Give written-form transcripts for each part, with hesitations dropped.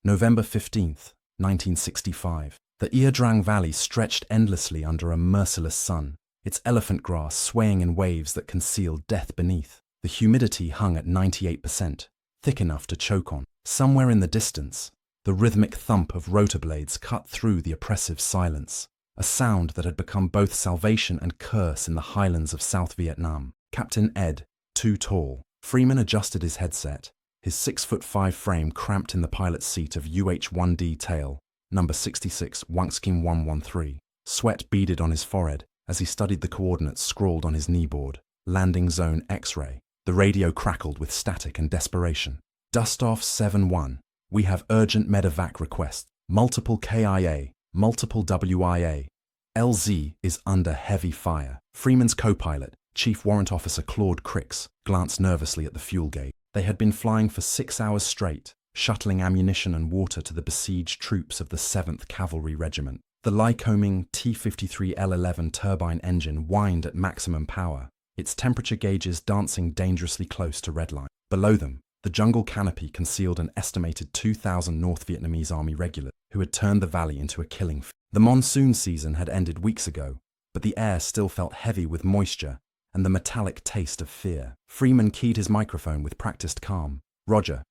November 15th, 1965. The Iadrang Valley stretched endlessly under a merciless sun, its elephant grass swaying in waves that concealed death beneath. The humidity hung at 98%, thick enough to choke on. Somewhere in the distance, the rhythmic thump of rotor blades cut through the oppressive silence, a sound that had become both salvation and curse in the highlands of South Vietnam. Captain Ed, too tall. Freeman adjusted his headset, his 6'5" frame cramped in the pilot's seat of UH-1D tail, number 66 Wangskim 113. Sweat beaded on his forehead as he studied the coordinates scrawled on his kneeboard. Landing zone X-ray. The radio crackled with static and desperation. Dustoff 7-1. We have urgent medevac requests. Multiple KIA, multiple WIA. LZ is under heavy fire. Freeman's co-pilot, Chief Warrant Officer Claude Crix, glanced nervously at the fuel gauge. They had been flying for 6 hours straight, shuttling ammunition and water to the besieged troops of the 7th Cavalry Regiment. The Lycoming T-53L11 turbine engine whined at maximum power, its temperature gauges dancing dangerously close to redline. Below them, the jungle canopy concealed an estimated 2,000 North Vietnamese Army regulars who had turned the valley into a killing field. The monsoon season had ended weeks ago, but the air still felt heavy with moisture and the metallic taste of fear. Freeman keyed his microphone with practiced calm. Roger.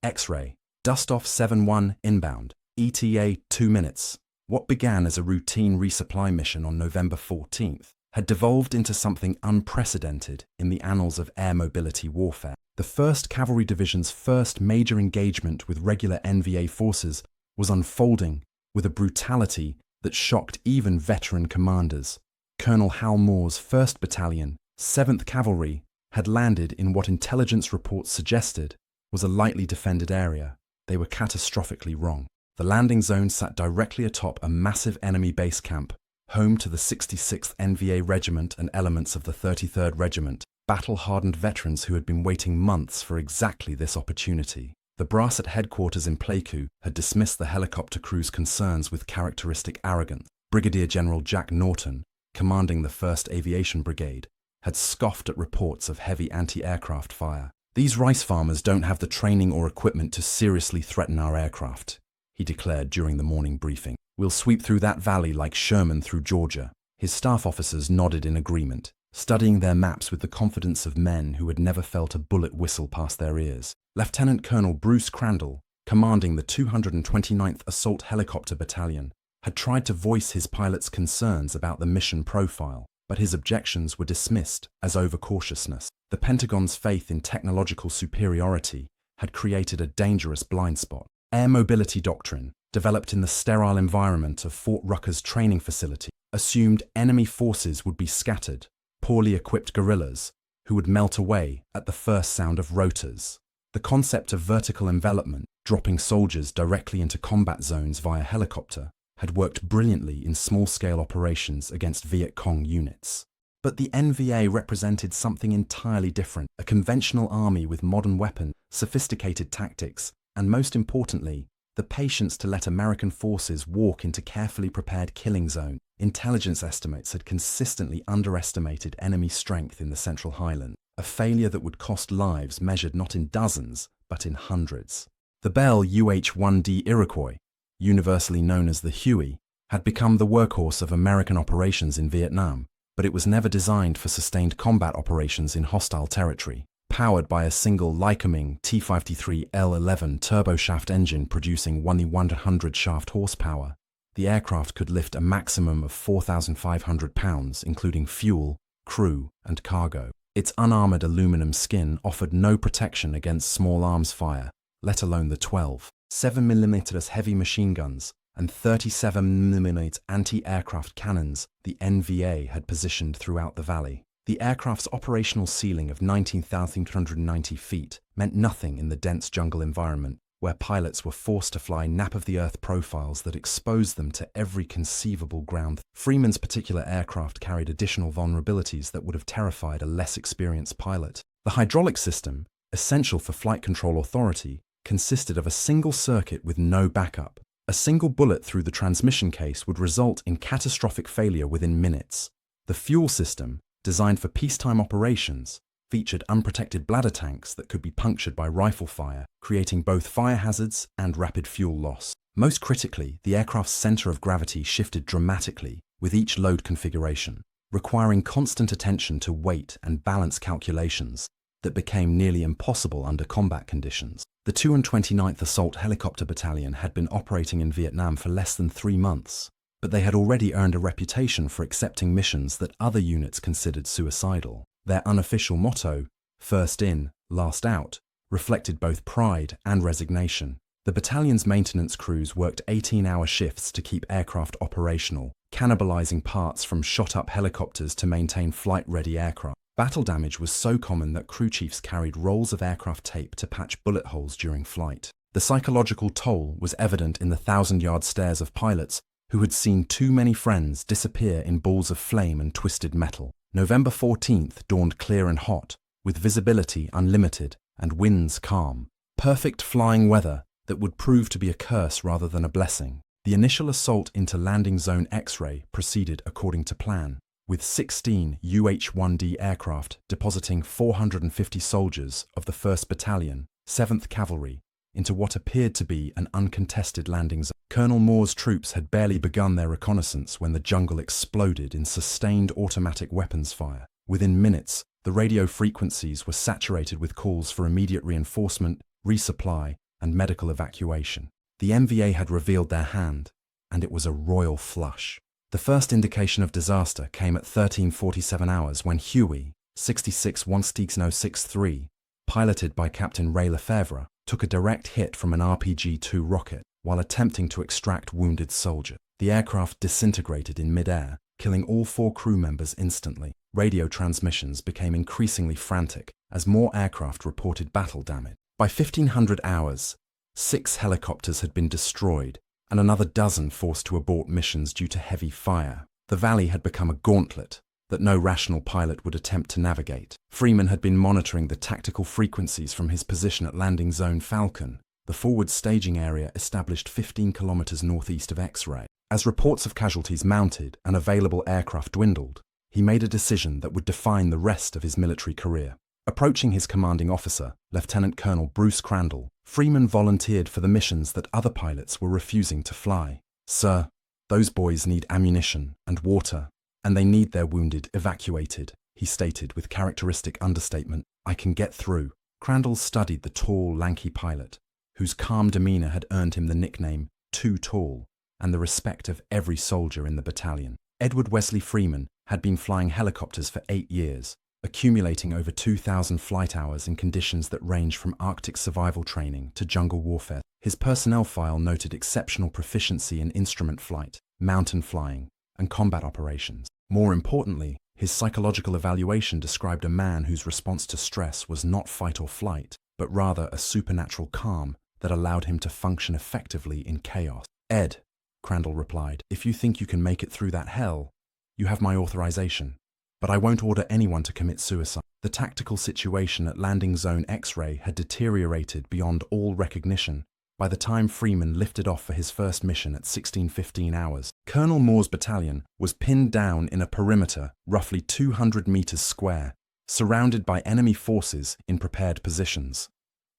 X-ray. Dustoff 7-1 inbound. ETA 2 minutes. What began as a routine resupply mission on November 14th had devolved into something unprecedented in the annals of air mobility warfare. The 1st Cavalry Division's first major engagement with regular NVA forces was unfolding with a brutality that shocked even veteran commanders. Colonel Hal Moore's 1st Battalion, 7th Cavalry, had landed in what intelligence reports suggested was a lightly defended area. They were catastrophically wrong. The landing zone sat directly atop a massive enemy base camp, home to the 66th NVA Regiment and elements of the 33rd Regiment, battle-hardened veterans who had been waiting months for exactly this opportunity. The brass at headquarters in Pleiku had dismissed the helicopter crew's concerns with characteristic arrogance. Brigadier General Jack Norton, commanding the 1st Aviation Brigade, had scoffed at reports of heavy anti-aircraft fire. These rice farmers don't have the training or equipment to seriously threaten our aircraft, he declared during the morning briefing. We'll sweep through that valley like Sherman through Georgia. His staff officers nodded in agreement, studying their maps with the confidence of men who had never felt a bullet whistle past their ears. Lieutenant Colonel Bruce Crandall, commanding the 229th Assault Helicopter Battalion, had tried to voice his pilot's concerns about the mission profile, but his objections were dismissed as overcautiousness. The Pentagon's faith in technological superiority had created a dangerous blind spot. Air mobility doctrine, developed in the sterile environment of Fort Rucker's training facility, assumed enemy forces would be scattered, poorly equipped guerrillas who would melt away at the first sound of rotors. The concept of vertical envelopment, dropping soldiers directly into combat zones via helicopter, had worked brilliantly in small-scale operations against Viet Cong units. But the NVA represented something entirely different, a conventional army with modern weapons, sophisticated tactics, and most importantly, the patience to let American forces walk into carefully prepared killing zones. Intelligence estimates had consistently underestimated enemy strength in the Central Highlands, a failure that would cost lives measured not in dozens, but in hundreds. The Bell UH-1D Iroquois, universally known as the Huey, had become the workhorse of American operations in Vietnam, but it was never designed for sustained combat operations in hostile territory. Powered by a single Lycoming T-53L11 turboshaft engine producing 1,100 shaft horsepower, the aircraft could lift a maximum of 4,500 pounds, including fuel, crew, and cargo. Its unarmored aluminum skin offered no protection against small arms fire, let alone the 12, 7mm heavy machine guns and 37mm anti-aircraft cannons the NVA had positioned throughout the valley. The aircraft's operational ceiling of 19,290 feet meant nothing in the dense jungle environment, where pilots were forced to fly nap-of-the-earth profiles that exposed them to every conceivable ground. Freeman's particular aircraft carried additional vulnerabilities that would have terrified a less experienced pilot. The hydraulic system, essential for flight control authority, consisted of a single circuit with no backup. A single bullet through the transmission case would result in catastrophic failure within minutes. The fuel system, designed for peacetime operations, featured unprotected bladder tanks that could be punctured by rifle fire, creating both fire hazards and rapid fuel loss. Most critically, the aircraft's center of gravity shifted dramatically with each load configuration, requiring constant attention to weight and balance calculations that became nearly impossible under combat conditions. The 229th Assault Helicopter Battalion had been operating in Vietnam for less than 3 months, but they had already earned a reputation for accepting missions that other units considered suicidal. Their unofficial motto, "First in, last out," reflected both pride and resignation. The battalion's maintenance crews worked 18-hour shifts to keep aircraft operational, cannibalizing parts from shot-up helicopters to maintain flight-ready aircraft. Battle damage was so common that crew chiefs carried rolls of aircraft tape to patch bullet holes during flight. The psychological toll was evident in the 1,000-yard stares of pilots who had seen too many friends disappear in balls of flame and twisted metal. November 14th dawned clear and hot, with visibility unlimited and winds calm. Perfect flying weather that would prove to be a curse rather than a blessing. The initial assault into Landing Zone X-ray proceeded according to plan, with 16 UH-1D aircraft depositing 450 soldiers of the 1st Battalion, 7th Cavalry, into what appeared to be an uncontested landing zone. Colonel Moore's troops had barely begun their reconnaissance when the jungle exploded in sustained automatic weapons fire. Within minutes, the radio frequencies were saturated with calls for immediate reinforcement, resupply, and medical evacuation. The MVA had revealed their hand, and it was a royal flush. The first indication of disaster came at 13:47 hours when Huey, 66 16063, piloted by Captain Ray Lefebvre, took a direct hit from an RPG-2 rocket while attempting to extract wounded soldier. The aircraft disintegrated in mid-air, killing all 4 crew members instantly. Radio transmissions became increasingly frantic as more aircraft reported battle damage. By 1500 hours, 6 helicopters had been destroyed and another dozen forced to abort missions due to heavy fire. The valley had become a gauntlet that no rational pilot would attempt to navigate. Freeman had been monitoring the tactical frequencies from his position at Landing Zone Falcon, the forward staging area established 15 kilometers northeast of X-ray. As reports of casualties mounted and available aircraft dwindled, he made a decision that would define the rest of his military career. Approaching his commanding officer, Lieutenant Colonel Bruce Crandall, Freeman volunteered for the missions that other pilots were refusing to fly. "Sir, those boys need ammunition and water, and they need their wounded evacuated," he stated with characteristic understatement. "I can get through." Crandall studied the tall, lanky pilot, whose calm demeanor had earned him the nickname "Too Tall" and the respect of every soldier in the battalion. Edward Wesley Freeman had been flying helicopters for 8 years, accumulating over 2,000 flight hours in conditions that range from Arctic survival training to jungle warfare. His personnel file noted exceptional proficiency in instrument flight, mountain flying, and combat operations. More importantly, his psychological evaluation described a man whose response to stress was not fight or flight, but rather a supernatural calm that allowed him to function effectively in chaos. "Ed," Crandall replied, "if you think you can make it through that hell, you have my authorization. But I won't order anyone to commit suicide." The tactical situation at Landing Zone X-ray had deteriorated beyond all recognition by the time Freeman lifted off for his first mission at 16:15 hours. Colonel Moore's battalion was pinned down in a perimeter roughly 200 meters square, surrounded by enemy forces in prepared positions.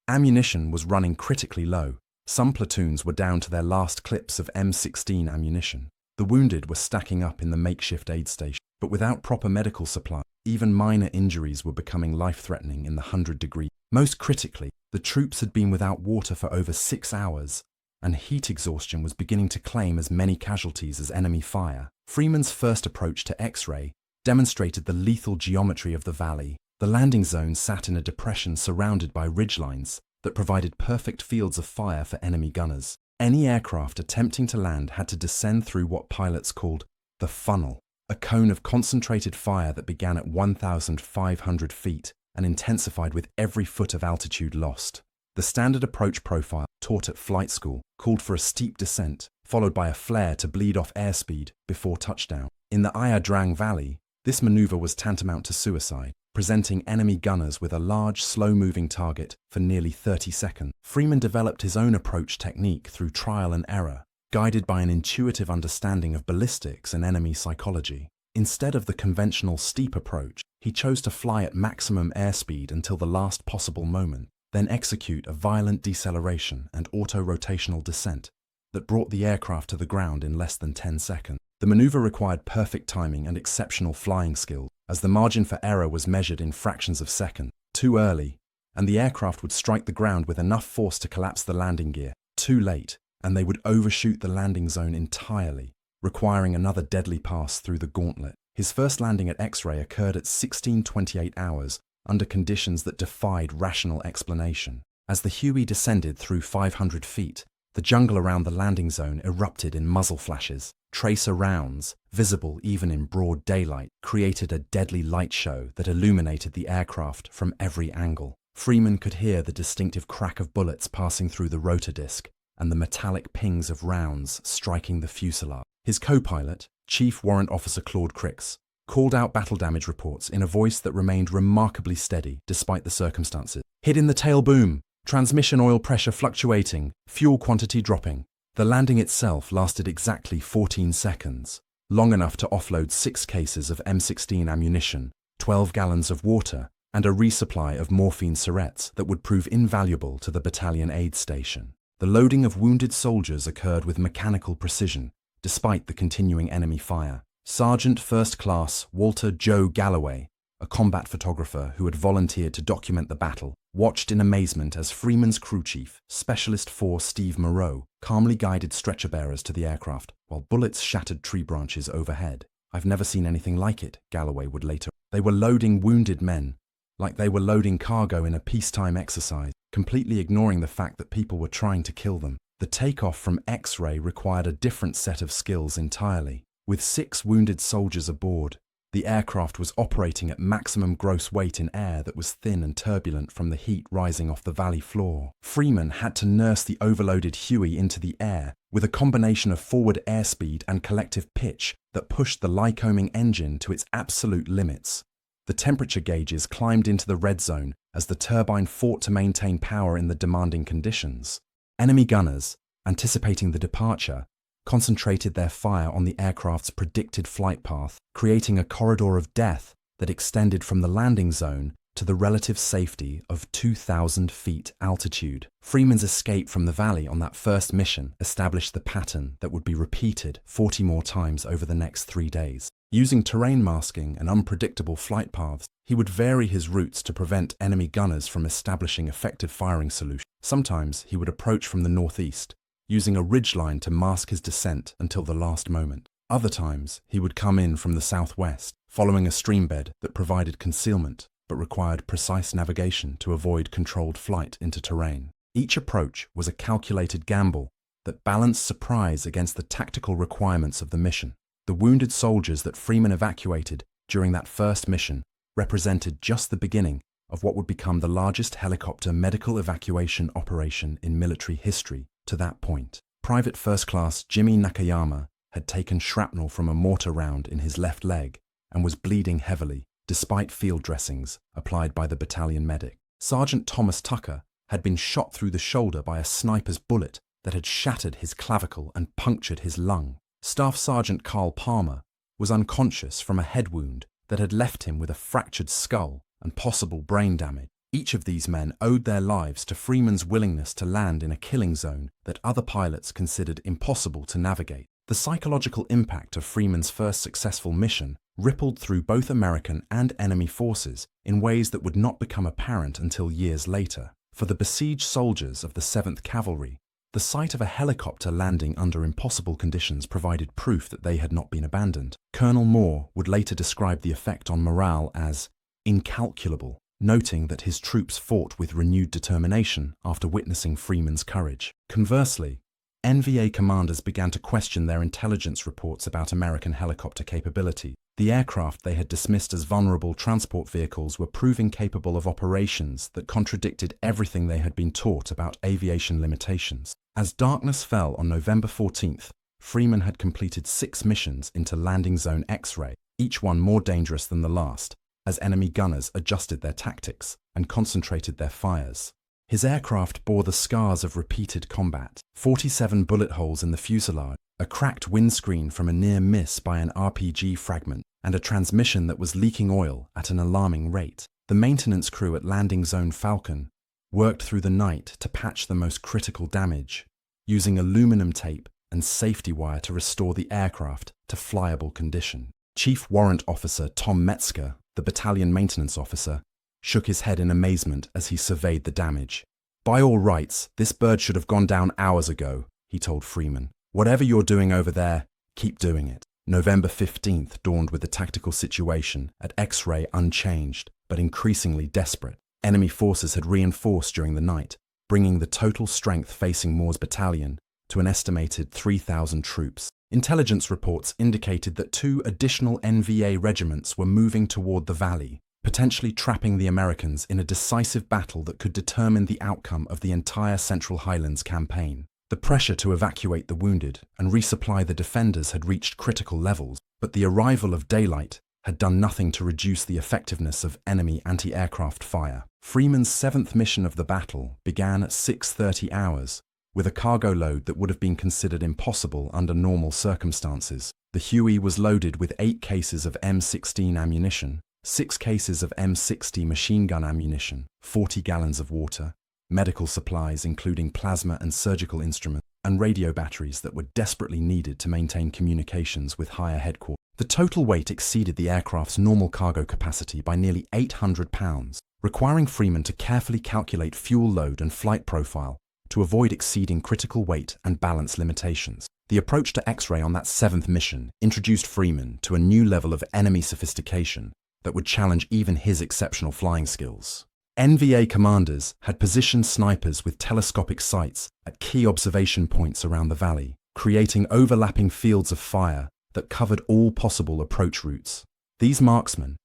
Ammunition was running critically low. Some platoons were down to their last clips of M16 ammunition. The wounded were stacking up in the makeshift aid station, but without proper medical supply, even minor injuries were becoming life-threatening in the 100-degree. Most critically, the troops had been without water for over 6 hours, and heat exhaustion was beginning to claim as many casualties as enemy fire. Freeman's first approach to X-ray demonstrated the lethal geometry of the valley. The landing zone sat in a depression surrounded by ridgelines that provided perfect fields of fire for enemy gunners. Any aircraft attempting to land had to descend through what pilots called the funnel, a cone of concentrated fire that began at 1,500 feet and intensified with every foot of altitude lost. The standard approach profile, taught at flight school, called for a steep descent, followed by a flare to bleed off airspeed before touchdown. In the Ia Drang Valley, this maneuver was tantamount to suicide, presenting enemy gunners with a large, slow-moving target for nearly 30 seconds. Freeman developed his own approach technique through trial and error, guided by an intuitive understanding of ballistics and enemy psychology. Instead of the conventional steep approach, He chose to fly at maximum airspeed until the last possible moment, then execute a violent deceleration and auto-rotational descent that brought the aircraft to the ground in less than 10 seconds. The maneuver required perfect timing and exceptional flying skills, as the margin for error was measured in fractions of seconds. Too early, and the aircraft would strike the ground with enough force to collapse the landing gear. Too late, and they would overshoot the landing zone entirely, requiring another deadly pass through the gauntlet. His first landing at X-ray occurred at 16:28 hours, under conditions that defied rational explanation. As the Huey descended through 500 feet, the jungle around the landing zone erupted in muzzle flashes. Tracer rounds, visible even in broad daylight, created a deadly light show that illuminated the aircraft from every angle. Freeman could hear the distinctive crack of bullets passing through the rotor disc and the metallic pings of rounds striking the fuselage. His co-pilot, Chief Warrant Officer Claude Crix, called out battle damage reports in a voice that remained remarkably steady despite the circumstances. Hit in the tail boom, transmission oil pressure fluctuating, fuel quantity dropping. The landing itself lasted exactly 14 seconds, long enough to offload 6 cases of M16 ammunition, 12 gallons of water, and a resupply of morphine syrettes that would prove invaluable to the battalion aid station. The loading of wounded soldiers occurred with mechanical precision, despite the continuing enemy fire. Sergeant First Class Walter Joe Galloway, a combat photographer who had volunteered to document the battle, watched in amazement as Freeman's crew chief, Specialist 4 Steve Moreau, calmly guided stretcher bearers to the aircraft, while bullets shattered tree branches overhead. "I've never seen anything like it," Galloway would later. They were loading wounded men, like they were loading cargo in a peacetime exercise, completely ignoring the fact that people were trying to kill them. The takeoff from X-ray required a different set of skills entirely. With 6 wounded soldiers aboard, the aircraft was operating at maximum gross weight in air that was thin and turbulent from the heat rising off the valley floor. Freeman had to nurse the overloaded Huey into the air with a combination of forward airspeed and collective pitch that pushed the Lycoming engine to its absolute limits. The temperature gauges climbed into the red zone as the turbine fought to maintain power in the demanding conditions. Enemy gunners, anticipating the departure, concentrated their fire on the aircraft's predicted flight path, creating a corridor of death that extended from the landing zone to the relative safety of 2,000 feet altitude. Freeman's escape from the valley on that first mission established the pattern that would be repeated 40 more times over the next 3 days. Using terrain masking and unpredictable flight paths, he would vary his routes to prevent enemy gunners from establishing effective firing solutions. Sometimes he would approach from the northeast, using a ridgeline to mask his descent until the last moment. Other times, he would come in from the southwest, following a streambed that provided concealment but required precise navigation to avoid controlled flight into terrain. Each approach was a calculated gamble that balanced surprise against the tactical requirements of the mission. The wounded soldiers that Freeman evacuated during that first mission represented just the beginning of what would become the largest helicopter medical evacuation operation in military history. To that point, Private First Class Jimmy Nakayama had taken shrapnel from a mortar round in his left leg and was bleeding heavily, despite field dressings applied by the battalion medic. Sergeant Thomas Tucker had been shot through the shoulder by a sniper's bullet that had shattered his clavicle and punctured his lung. Staff Sergeant Carl Palmer was unconscious from a head wound that had left him with a fractured skull and possible brain damage. Each of these men owed their lives to Freeman's willingness to land in a killing zone that other pilots considered impossible to navigate. The psychological impact of Freeman's first successful mission rippled through both American and enemy forces in ways that would not become apparent until years later. For the besieged soldiers of the 7th Cavalry, the sight of a helicopter landing under impossible conditions provided proof that they had not been abandoned. Colonel Moore would later describe the effect on morale as incalculable, noting that his troops fought with renewed determination after witnessing Freeman's courage. Conversely, NVA commanders began to question their intelligence reports about American helicopter capability. The aircraft they had dismissed as vulnerable transport vehicles were proving capable of operations that contradicted everything they had been taught about aviation limitations. As darkness fell on November 14th, Freeman had completed 6 missions into Landing Zone X-ray, each one more dangerous than the last, as enemy gunners adjusted their tactics and concentrated their fires. His aircraft bore the scars of repeated combat: 47 bullet holes in the fuselage, a cracked windscreen from a near miss by an RPG fragment, and a transmission that was leaking oil at an alarming rate. The maintenance crew at Landing Zone Falcon worked through the night to patch the most critical damage, using aluminum tape and safety wire to restore the aircraft to flyable condition. Chief Warrant Officer Tom Metzger, the battalion maintenance officer, shook his head in amazement as he surveyed the damage. "By all rights, this bird should have gone down hours ago," he told Freeman. "Whatever you're doing over there, keep doing it." November 15th dawned with the tactical situation at X-ray unchanged, but increasingly desperate. Enemy forces had reinforced during the night, bringing the total strength facing Moore's battalion to an estimated 3,000 troops. Intelligence reports indicated that 2 additional NVA regiments were moving toward the valley, potentially trapping the Americans in a decisive battle that could determine the outcome of the entire Central Highlands campaign. The pressure to evacuate the wounded and resupply the defenders had reached critical levels, but the arrival of daylight had done nothing to reduce the effectiveness of enemy anti-aircraft fire. Freeman's 7th mission of the battle began at 6:30 hours, with a cargo load that would have been considered impossible under normal circumstances. The Huey was loaded with 8 cases of M16 ammunition, 6 cases of M60 machine gun ammunition, 40 gallons of water, medical supplies including plasma and surgical instruments, and radio batteries that were desperately needed to maintain communications with higher headquarters. The total weight exceeded the aircraft's normal cargo capacity by nearly 800 pounds, requiring Freeman to carefully calculate fuel load and flight profile to avoid exceeding critical weight and balance limitations. The approach to X-ray on that 7th mission introduced Freeman to a new level of enemy sophistication that would challenge even his exceptional flying skills. NVA commanders had positioned snipers with telescopic sights at key observation points around the valley, creating overlapping fields of fire that covered all possible approach routes. These marksmen,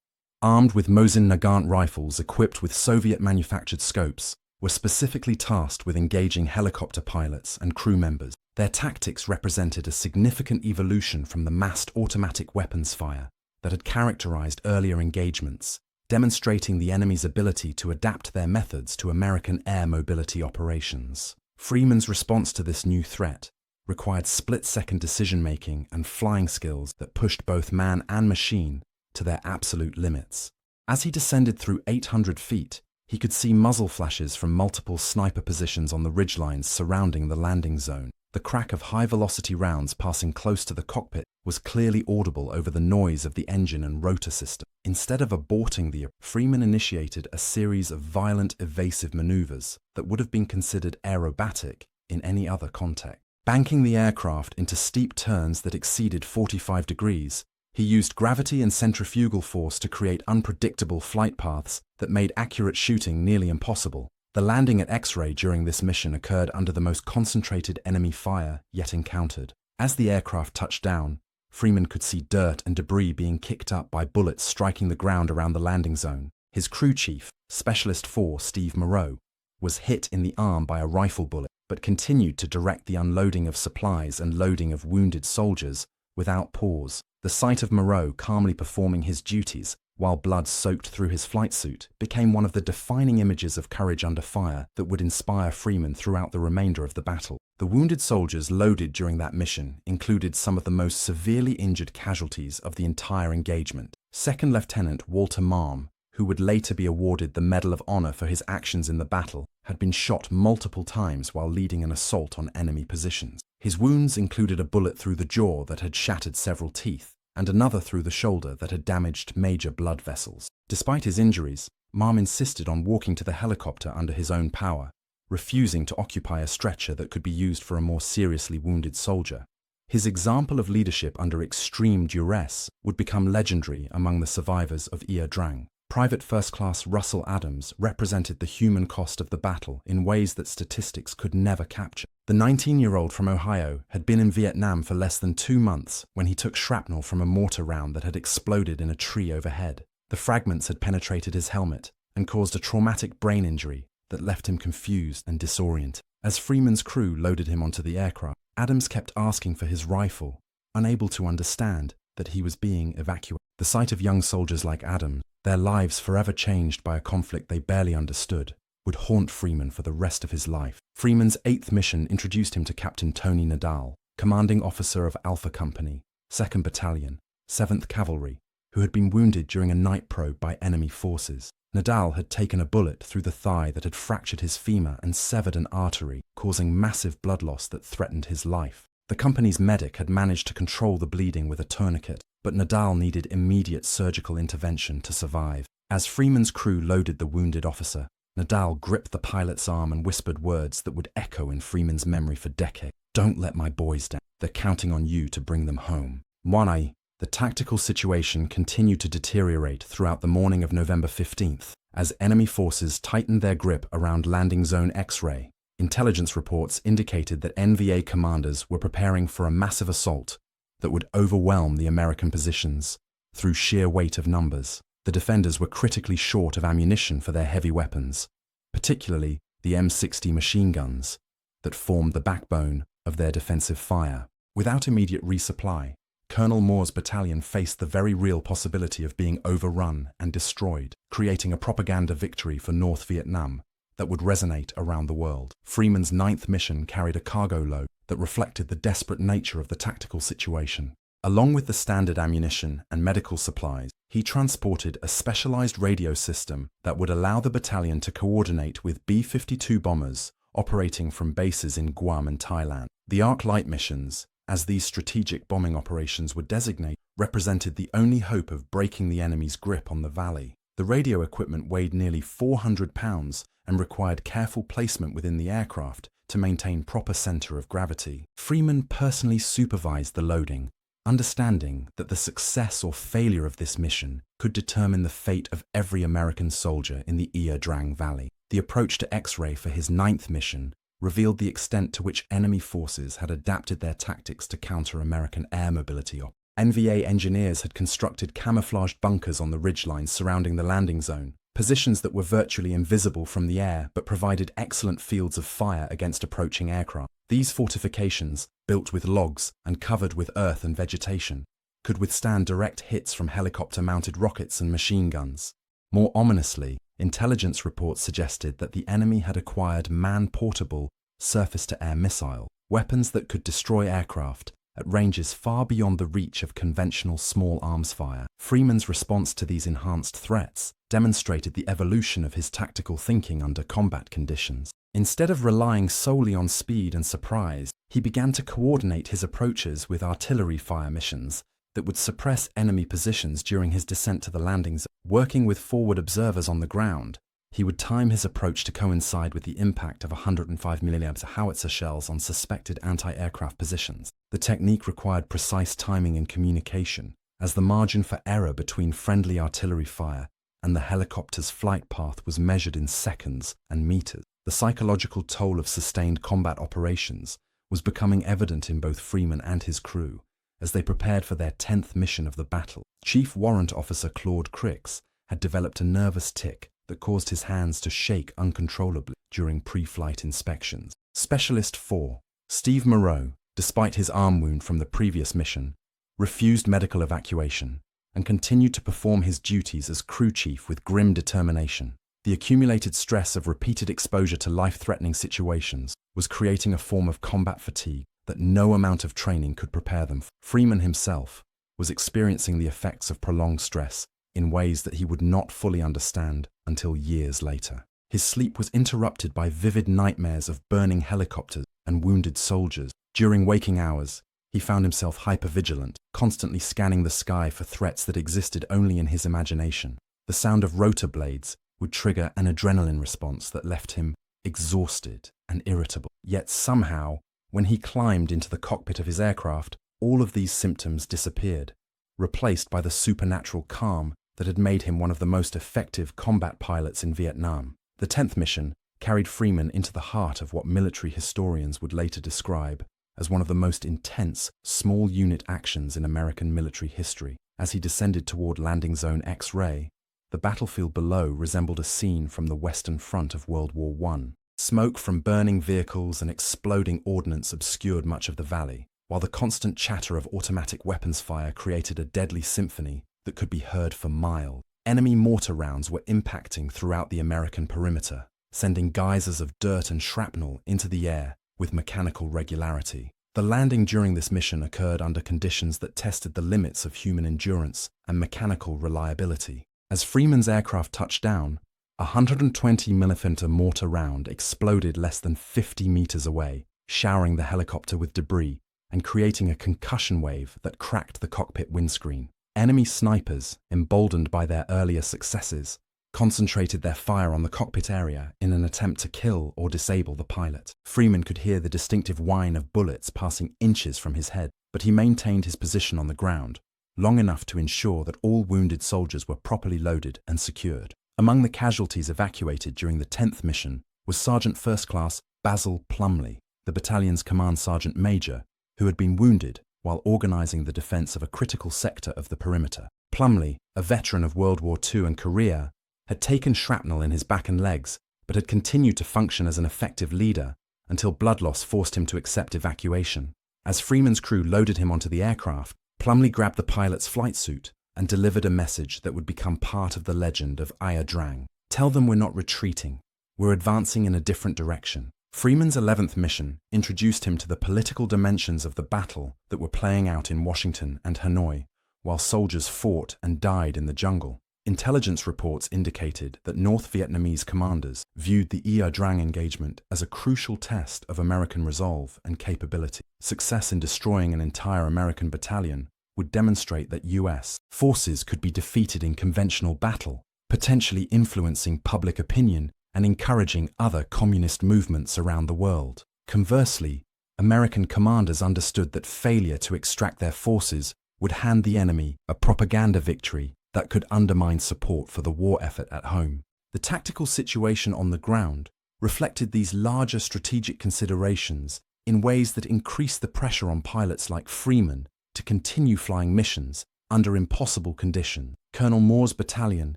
armed with Mosin Nagant rifles equipped with Soviet-manufactured scopes, were specifically tasked with engaging helicopter pilots and crew members. Their tactics represented a significant evolution from the massed automatic weapons fire that had characterized earlier engagements, demonstrating the enemy's ability to adapt their methods to American air mobility operations. Freeman's response to this new threat required split-second decision-making and flying skills that pushed both man and machine to their absolute limits. As he descended through 800 feet, he could see muzzle flashes from multiple sniper positions on the ridgelines surrounding the landing zone. The crack of high-velocity rounds passing close to the cockpit was clearly audible over the noise of the engine and rotor system. Instead of aborting Freeman initiated a series of violent evasive maneuvers that would have been considered aerobatic in any other context. Banking the aircraft into steep turns that exceeded 45 degrees, he used gravity and centrifugal force to create unpredictable flight paths that made accurate shooting nearly impossible. The landing at X-ray during this mission occurred under the most concentrated enemy fire yet encountered. As the aircraft touched down, Freeman could see dirt and debris being kicked up by bullets striking the ground around the landing zone. His crew chief, Specialist 4 Steve Moreau, was hit in the arm by a rifle bullet, but continued to direct the unloading of supplies and loading of wounded soldiers without pause. The sight of Moreau calmly performing his duties while blood soaked through his flight suit became one of the defining images of courage under fire that would inspire Freeman throughout the remainder of the battle. The wounded soldiers loaded during that mission included some of the most severely injured casualties of the entire engagement. Second Lieutenant Walter Marm, who would later be awarded the Medal of Honor for his actions in the battle, had been shot multiple times while leading an assault on enemy positions. His wounds included a bullet through the jaw that had shattered several teeth, and another through the shoulder that had damaged major blood vessels. Despite his injuries, Marm insisted on walking to the helicopter under his own power, refusing to occupy a stretcher that could be used for a more seriously wounded soldier. His example of leadership under extreme duress would become legendary among the survivors of Ia Drang. Private First Class Russell Adams represented the human cost of the battle in ways that statistics could never capture. The 19-year-old from Ohio had been in Vietnam for less than 2 months when he took shrapnel from a mortar round that had exploded in a tree overhead. The fragments had penetrated his helmet and caused a traumatic brain injury that left him confused and disoriented. As Freeman's crew loaded him onto the aircraft, Adams kept asking for his rifle, unable to understand that he was being evacuated. The sight of young soldiers like Adams, their lives forever changed by a conflict they barely understood, would haunt Freeman for the rest of his life. Freeman's 8th mission introduced him to Captain Tony Nadal, commanding officer of Alpha Company, 2nd Battalion, 7th Cavalry, who who had been wounded during a night probe by enemy forces. Nadal had taken a bullet through the thigh that had fractured his femur and severed an artery, causing massive blood loss that threatened his life. The company's medic had managed to control the bleeding with a tourniquet, but Nadal needed immediate surgical intervention to survive. As Freeman's crew loaded the wounded officer, Nadal gripped the pilot's arm and whispered words that would echo in Freeman's memory for decades. "Don't let my boys down. They're counting on you to bring them home." Wanai. The tactical situation continued to deteriorate throughout the morning of November 15th, as enemy forces tightened their grip around landing zone X-ray. Intelligence reports indicated that NVA commanders were preparing for a massive assault that would overwhelm the American positions through sheer weight of numbers. The defenders were critically short of ammunition for their heavy weapons, particularly the M60 machine guns that formed the backbone of their defensive fire. Without immediate resupply, Colonel Moore's battalion faced the very real possibility of being overrun and destroyed, creating a propaganda victory for North Vietnam that would resonate around the world. Freeman's 9th mission carried a cargo load that reflected the desperate nature of the tactical situation. Along with the standard ammunition and medical supplies, he transported a specialized radio system that would allow the battalion to coordinate with B-52 bombers operating from bases in Guam and Thailand. The Arc Light missions, as these strategic bombing operations were designated, represented the only hope of breaking the enemy's grip on the valley. The radio equipment weighed nearly 400 pounds and required careful placement within the aircraft to maintain proper center of gravity. Freeman personally supervised the loading, understanding that the success or failure of this mission could determine the fate of every American soldier in the Ia Drang Valley. The approach to X-ray for his 9th mission revealed the extent to which enemy forces had adapted their tactics to counter American air mobility. NVA engineers had constructed camouflaged bunkers on the ridgelines surrounding the landing zone, positions that were virtually invisible from the air but provided excellent fields of fire against approaching aircraft. These fortifications, built with logs and covered with earth and vegetation, could withstand direct hits from helicopter-mounted rockets and machine guns. More ominously, intelligence reports suggested that the enemy had acquired man-portable surface-to-air missile weapons that could destroy aircraft at ranges far beyond the reach of conventional small arms fire. Freeman's response to these enhanced threats demonstrated the evolution of his tactical thinking under combat conditions. Instead of relying solely on speed and surprise, he began to coordinate his approaches with artillery fire missions that would suppress enemy positions during his descent to the landing zone. Working with forward observers on the ground, he would time his approach to coincide with the impact of 105mm howitzer shells on suspected anti-aircraft positions. The technique required precise timing and communication, as the margin for error between friendly artillery fire and the helicopter's flight path was measured in seconds and meters. The psychological toll of sustained combat operations was becoming evident in both Freeman and his crew as they prepared for their 10th mission of the battle. Chief Warrant Officer Claude Crix had developed a nervous tic that caused his hands to shake uncontrollably during pre-flight inspections. Specialist 4, Steve Moreau, despite his arm wound from the previous mission, refused medical evacuation and continued to perform his duties as crew chief with grim determination. The accumulated stress of repeated exposure to life-threatening situations was creating a form of combat fatigue that no amount of training could prepare them for. Freeman himself was experiencing the effects of prolonged stress in ways that he would not fully understand until years later. His sleep was interrupted by vivid nightmares of burning helicopters and wounded soldiers. During waking hours, he found himself hypervigilant, constantly scanning the sky for threats that existed only in his imagination. The sound of rotor blades would trigger an adrenaline response that left him exhausted and irritable. Yet somehow, when he climbed into the cockpit of his aircraft, all of these symptoms disappeared, replaced by the supernatural calm that had made him one of the most effective combat pilots in Vietnam. The 10th mission carried Freeman into the heart of what military historians would later describe as one of the most intense small unit actions in American military history. As he descended toward landing zone X-ray, the battlefield below resembled a scene from the Western Front of World War I. Smoke from burning vehicles and exploding ordnance obscured much of the valley, while the constant chatter of automatic weapons fire created a deadly symphony that could be heard for miles. Enemy mortar rounds were impacting throughout the American perimeter, sending geysers of dirt and shrapnel into the air with mechanical regularity. The landing during this mission occurred under conditions that tested the limits of human endurance and mechanical reliability. As Freeman's aircraft touched down, a 120mm mortar round exploded less than 50 meters away, showering the helicopter with debris and creating a concussion wave that cracked the cockpit windscreen. Enemy snipers, emboldened by their earlier successes, concentrated their fire on the cockpit area in an attempt to kill or disable the pilot. Freeman could hear the distinctive whine of bullets passing inches from his head, but he maintained his position on the ground, long enough to ensure that all wounded soldiers were properly loaded and secured. Among the casualties evacuated during the 10th mission was Sergeant First Class Basil Plumley, the battalion's command sergeant major, who had been wounded while organizing the defense of a critical sector of the perimeter. Plumley, a veteran of World War II and Korea, had taken shrapnel in his back and legs, but had continued to function as an effective leader until blood loss forced him to accept evacuation. As Freeman's crew loaded him onto the aircraft, Plumley grabbed the pilot's flight suit and delivered a message that would become part of the legend of Ia Drang. "Tell them we're not retreating. We're advancing in a different direction." Freeman's 11th mission introduced him to the political dimensions of the battle that were playing out in Washington and Hanoi, while soldiers fought and died in the jungle. Intelligence reports indicated that North Vietnamese commanders viewed the Ia Drang engagement as a crucial test of American resolve and capability. Success in destroying an entire American battalion would demonstrate that U.S. forces could be defeated in conventional battle, potentially influencing public opinion and encouraging other communist movements around the world. Conversely, American commanders understood that failure to extract their forces would hand the enemy a propaganda victory that could undermine support for the war effort at home. The tactical situation on the ground reflected these larger strategic considerations in ways that increased the pressure on pilots like Freeman to continue flying missions under impossible conditions. Colonel Moore's battalion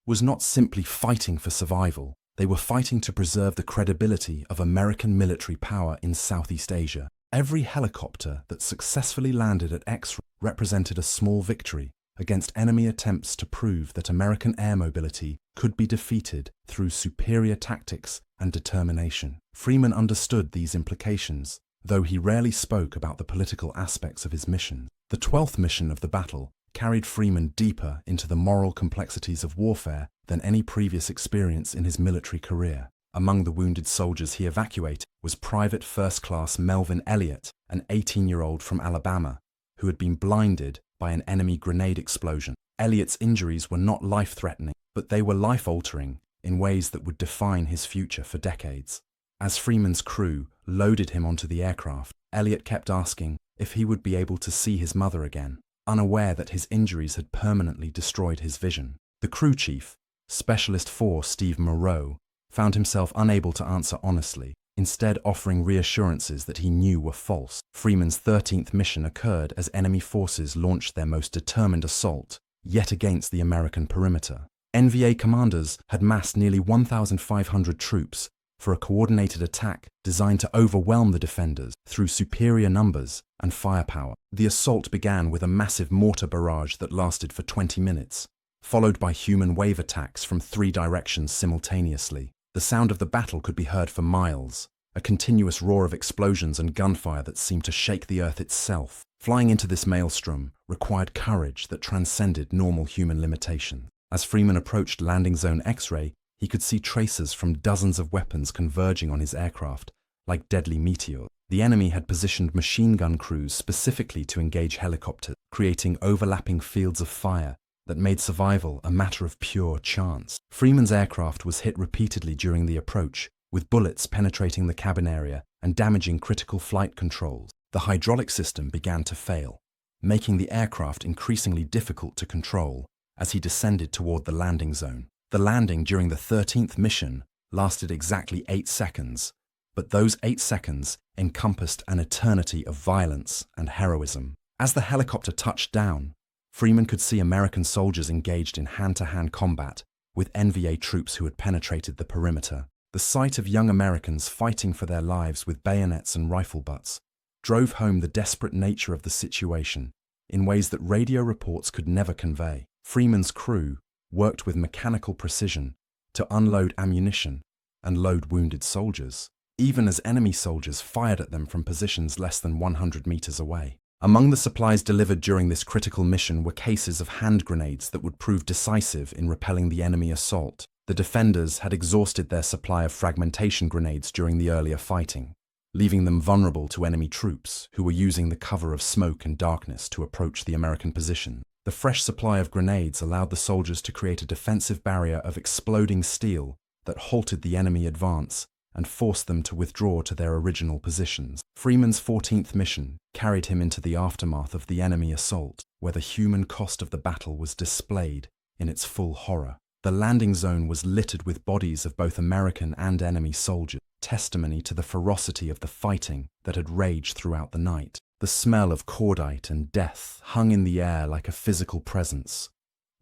was not simply fighting for survival. They were fighting to preserve the credibility of American military power in Southeast Asia. Every helicopter that successfully landed at X represented a small victory against enemy attempts to prove that American air mobility could be defeated through superior tactics and determination. Freeman understood these implications, though he rarely spoke about the political aspects of his mission. The 12th mission of the battle carried Freeman deeper into the moral complexities of warfare than any previous experience in his military career. Among the wounded soldiers he evacuated was Private First Class Melvin Elliott, an 18-year-old from Alabama, who had been blinded by an enemy grenade explosion. Elliott's injuries were not life-threatening, but they were life-altering in ways that would define his future for decades. As Freeman's crew loaded him onto the aircraft, Elliott kept asking if he would be able to see his mother again, unaware that his injuries had permanently destroyed his vision. The crew chief, Specialist 4 Steve Moreau, found himself unable to answer honestly, instead offering reassurances that he knew were false. Freeman's 13th mission occurred as enemy forces launched their most determined assault, yet against the American perimeter. NVA commanders had massed nearly 1,500 troops for a coordinated attack designed to overwhelm the defenders through superior numbers and firepower. The assault began with a massive mortar barrage that lasted for 20 minutes, followed by human wave attacks from 3 directions simultaneously. The sound of the battle could be heard for miles, a continuous roar of explosions and gunfire that seemed to shake the earth itself. Flying into this maelstrom required courage that transcended normal human limitation. As Freeman approached landing zone X-ray, he could see traces from dozens of weapons converging on his aircraft, like deadly meteors. The enemy had positioned machine gun crews specifically to engage helicopters, creating overlapping fields of fire that made survival a matter of pure chance. Freeman's aircraft was hit repeatedly during the approach, with bullets penetrating the cabin area and damaging critical flight controls. The hydraulic system began to fail, making the aircraft increasingly difficult to control as he descended toward the landing zone. The landing during the 13th mission lasted exactly 8 seconds, but those 8 seconds encompassed an eternity of violence and heroism. As the helicopter touched down, Freeman could see American soldiers engaged in hand-to-hand combat with NVA troops who had penetrated the perimeter. The sight of young Americans fighting for their lives with bayonets and rifle butts drove home the desperate nature of the situation in ways that radio reports could never convey. Freeman's crew worked with mechanical precision to unload ammunition and load wounded soldiers. even as enemy soldiers fired at them from positions less than 100 meters away. Among the supplies delivered during this critical mission were cases of hand grenades that would prove decisive in repelling the enemy assault. The defenders had exhausted their supply of fragmentation grenades during the earlier fighting, leaving them vulnerable to enemy troops who were using the cover of smoke and darkness to approach the American position. The fresh supply of grenades allowed the soldiers to create a defensive barrier of exploding steel that halted the enemy advance and forced them to withdraw to their original positions. Freeman's 14th mission carried him into the aftermath of the enemy assault, where the human cost of the battle was displayed in its full horror. The landing zone was littered with bodies of both American and enemy soldiers, testimony to the ferocity of the fighting that had raged throughout the night. The smell of cordite and death hung in the air like a physical presence,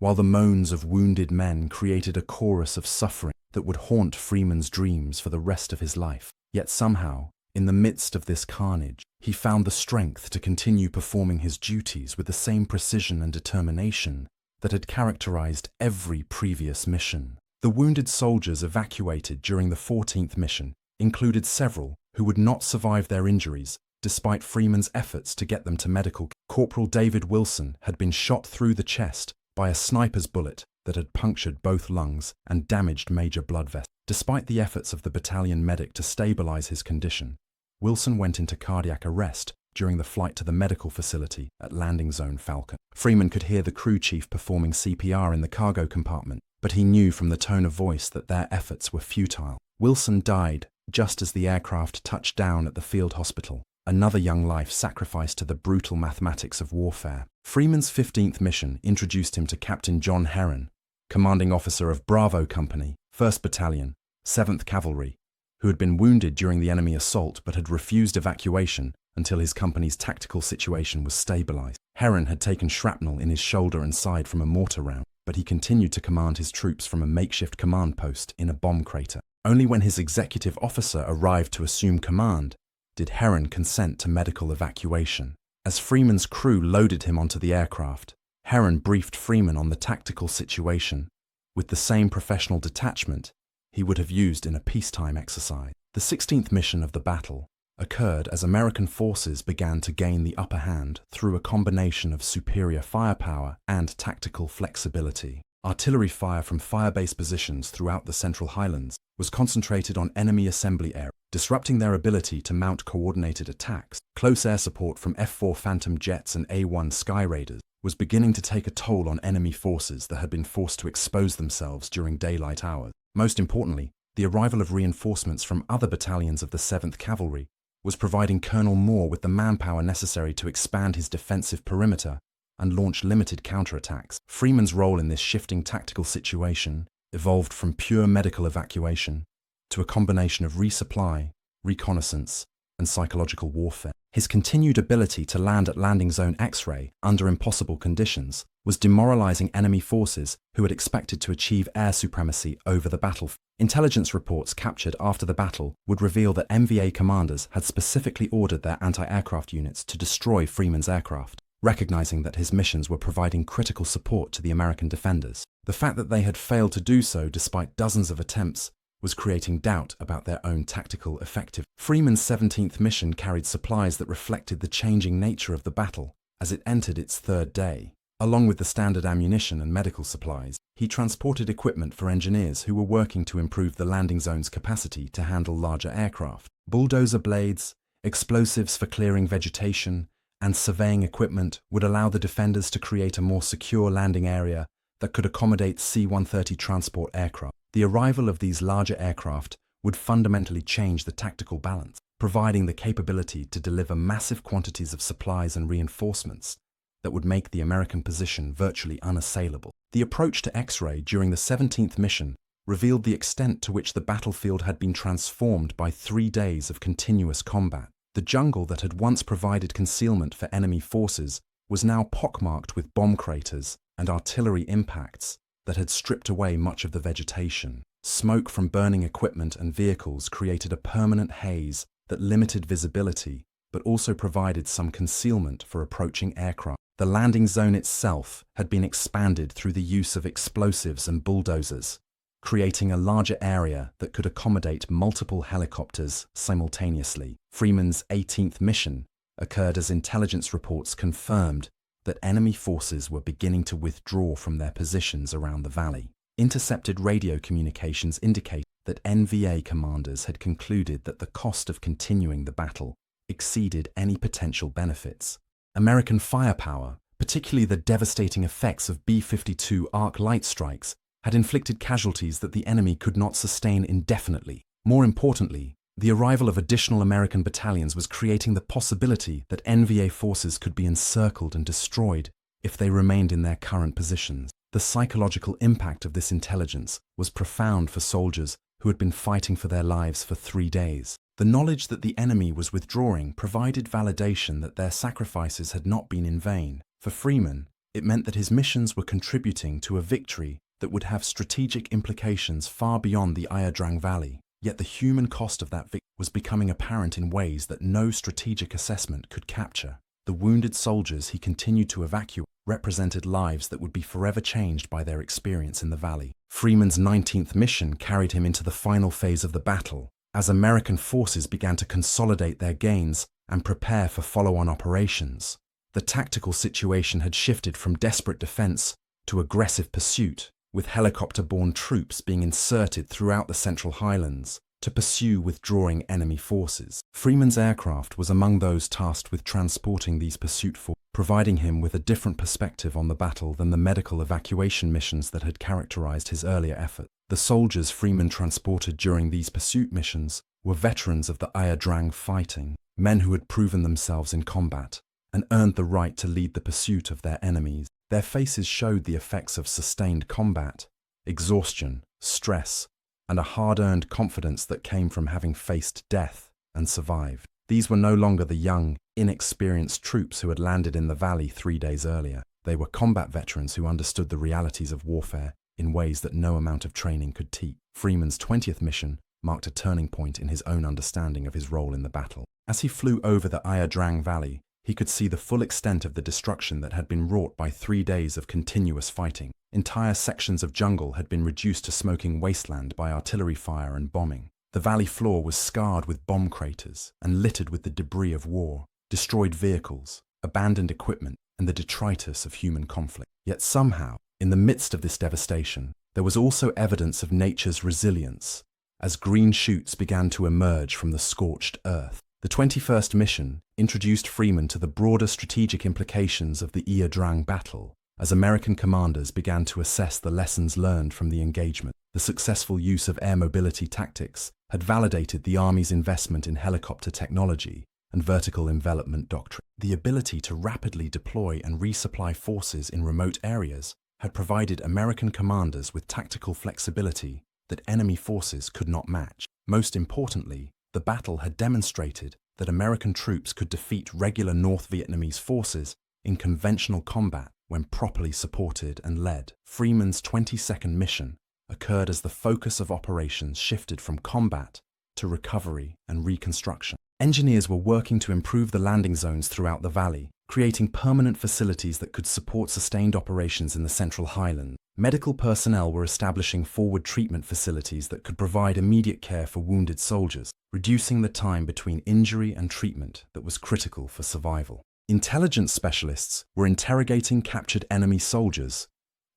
while the moans of wounded men created a chorus of suffering that would haunt Freeman's dreams for the rest of his life. Yet somehow, in the midst of this carnage, he found the strength to continue performing his duties with the same precision and determination that had characterized every previous mission. The wounded soldiers evacuated during the 14th mission included several who would not survive their injuries despite Freeman's efforts to get them to medical care. Corporal David Wilson had been shot through the chest by a sniper's bullet that had punctured both lungs and damaged major blood vessels. Despite the efforts of the battalion medic to stabilize his condition, Wilson went into cardiac arrest during the flight to the medical facility at Landing Zone Falcon. Freeman could hear the crew chief performing CPR in the cargo compartment, but he knew from the tone of voice that their efforts were futile. Wilson died just as the aircraft touched down at the field hospital, another young life sacrificed to the brutal mathematics of warfare. Freeman's 15th mission introduced him to Captain John Herron, commanding officer of Bravo Company, 1st Battalion, 7th Cavalry, who had been wounded during the enemy assault but had refused evacuation until his company's tactical situation was stabilized. Herron had taken shrapnel in his shoulder and side from a mortar round, but he continued to command his troops from a makeshift command post in a bomb crater. Only when his executive officer arrived to assume command did Herron consent to medical evacuation. As Freeman's crew loaded him onto the aircraft, Herron briefed Freeman on the tactical situation with the same professional detachment he would have used in a peacetime exercise. The 16th mission of the battle occurred as American forces began to gain the upper hand through a combination of superior firepower and tactical flexibility. Artillery fire from fire-based positions throughout the Central Highlands was concentrated on enemy assembly areas, disrupting their ability to mount coordinated attacks. Close air support from F-4 Phantom jets and A-1 Sky Raiders was beginning to take a toll on enemy forces that had been forced to expose themselves during daylight hours. Most importantly, the arrival of reinforcements from other battalions of the 7th Cavalry was providing Colonel Moore with the manpower necessary to expand his defensive perimeter and launch limited counterattacks. Freeman's role in this shifting tactical situation evolved from pure medical evacuation to a combination of resupply, reconnaissance, and psychological warfare. His continued ability to land at Landing Zone X-ray under impossible conditions was demoralizing enemy forces who had expected to achieve air supremacy over the battlefield. Intelligence reports captured after the battle would reveal that MVA commanders had specifically ordered their anti-aircraft units to destroy Freeman's aircraft, recognizing that his missions were providing critical support to the American defenders. The fact that they had failed to do so despite dozens of attempts was creating doubt about their own tactical effectiveness. Freeman's 17th mission carried supplies that reflected the changing nature of the battle as it entered its third day. Along with the standard ammunition and medical supplies, he transported equipment for engineers who were working to improve the landing zone's capacity to handle larger aircraft. Bulldozer blades, explosives for clearing vegetation, and surveying equipment would allow the defenders to create a more secure landing area that could accommodate C-130 transport aircraft. The arrival of these larger aircraft would fundamentally change the tactical balance, providing the capability to deliver massive quantities of supplies and reinforcements that would make the American position virtually unassailable. The approach to X-ray during the 17th mission revealed the extent to which the battlefield had been transformed by 3 days of continuous combat. The jungle that had once provided concealment for enemy forces was now pockmarked with bomb craters and artillery impacts that had stripped away much of the vegetation. Smoke from burning equipment and vehicles created a permanent haze that limited visibility, but also provided some concealment for approaching aircraft. The landing zone itself had been expanded through the use of explosives and bulldozers, creating a larger area that could accommodate multiple helicopters simultaneously. Freeman's 18th mission occurred as intelligence reports confirmed that enemy forces were beginning to withdraw from their positions around the valley. Intercepted radio communications indicate that NVA commanders had concluded that the cost of continuing the battle exceeded any potential benefits. American firepower, particularly the devastating effects of B-52 arc light strikes, had inflicted casualties that the enemy could not sustain indefinitely. More importantly, the arrival of additional American battalions was creating the possibility that NVA forces could be encircled and destroyed if they remained in their current positions. The psychological impact of this intelligence was profound for soldiers who had been fighting for their lives for 3 days. The knowledge that the enemy was withdrawing provided validation that their sacrifices had not been in vain. For Freeman, it meant that his missions were contributing to a victory that would have strategic implications far beyond the Iadrang Valley. Yet the human cost of that victory was becoming apparent in ways that no strategic assessment could capture. The wounded soldiers he continued to evacuate represented lives that would be forever changed by their experience in the valley. Freeman's 19th mission carried him into the final phase of the battle, as American forces began to consolidate their gains and prepare for follow-on operations. The tactical situation had shifted from desperate defense to aggressive pursuit, with helicopter-borne troops being inserted throughout the Central Highlands to pursue withdrawing enemy forces. Freeman's aircraft was among those tasked with transporting these pursuit forces, providing him with a different perspective on the battle than the medical evacuation missions that had characterized his earlier effort. The soldiers Freeman transported during these pursuit missions were veterans of the Iadrang fighting, men who had proven themselves in combat and earned the right to lead the pursuit of their enemies. Their faces showed the effects of sustained combat, exhaustion, stress, and a hard-earned confidence that came from having faced death and survived. These were no longer the young, inexperienced troops who had landed in the valley 3 days earlier. They were combat veterans who understood the realities of warfare in ways that no amount of training could teach. Freeman's 20th mission marked a turning point in his own understanding of his role in the battle. As he flew over the Iadrang Valley, he could see the full extent of the destruction that had been wrought by 3 days of continuous fighting. Entire sections of jungle had been reduced to smoking wasteland by artillery fire and bombing. The valley floor was scarred with bomb craters and littered with the debris of war, destroyed vehicles, abandoned equipment, and the detritus of human conflict. Yet somehow, in the midst of this devastation, there was also evidence of nature's resilience, as green shoots began to emerge from the scorched earth. The 21st mission introduced Freeman to the broader strategic implications of the Iadrang battle, as American commanders began to assess the lessons learned from the engagement. The successful use of air mobility tactics had validated the Army's investment in helicopter technology and vertical envelopment doctrine. The ability to rapidly deploy and resupply forces in remote areas had provided American commanders with tactical flexibility that enemy forces could not match. Most importantly, the battle had demonstrated that American troops could defeat regular North Vietnamese forces in conventional combat when properly supported and led. Freeman's 22nd mission occurred as the focus of operations shifted from combat to recovery and reconstruction. Engineers were working to improve the landing zones throughout the valley, creating permanent facilities that could support sustained operations in the Central Highlands. Medical personnel were establishing forward treatment facilities that could provide immediate care for wounded soldiers, reducing the time between injury and treatment that was critical for survival. Intelligence specialists were interrogating captured enemy soldiers